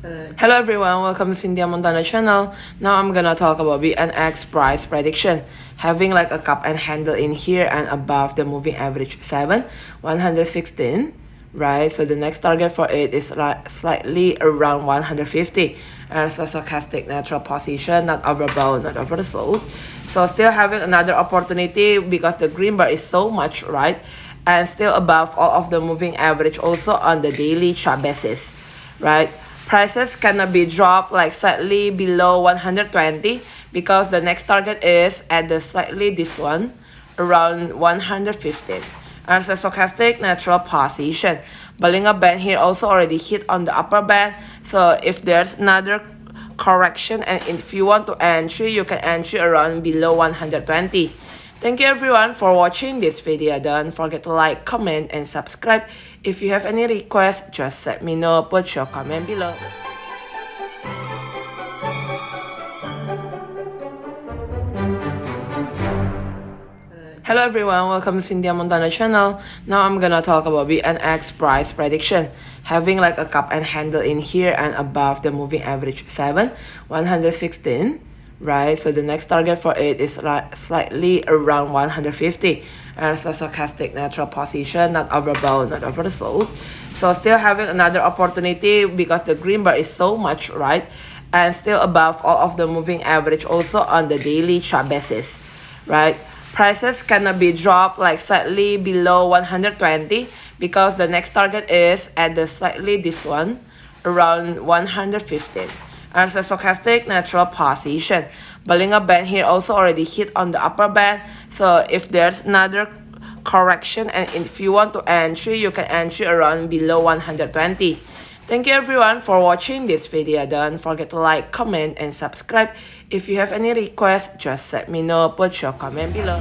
Hello everyone, welcome to Cynthia Montana channel. Now I'm gonna talk about Bnx price prediction. Having like a cup and handle in here and above the moving average 7, 116, right? So the next target for it is like slightly around 150. And it's a stochastic natural position, not overbought, not oversold. So still having another opportunity because the green bar is so much, right? And still above all of the moving average also on the daily chart basis, right? Prices cannot be dropped like slightly below 120 because the next target is at the slightly this one around 115. And it's a stochastic natural position. Bollinger Band here also already hit on the upper band. So if there's another correction and if you want to entry, you can entry around below 120. Thank you everyone for watching this video. Don't forget to like, comment, and subscribe. If you have any requests, just let me know. Put your comment below. Hello everyone, welcome to Cynthia Montana channel. Now I'm gonna talk about Bnx price prediction. Having like a cup and handle in here and above the moving average 7, 116, right? So the next target for it is like slightly around 150. And it's a stochastic natural position, not overbought, not oversold. So still having another opportunity because the green bar is so much, right? And still above all of the moving average also on the daily chart basis, right? Prices cannot be dropped like slightly below 120 because the next target is at the slightly this one around 115. And it's a stochastic natural position. Bollinger Band here also already hit on the upper band. So if there's another correction and if you want to entry, you can entry around below 120. Thank you everyone for watching this video. Don't forget to like, comment, and subscribe. If you have any requests, just let me know. Put your comment below.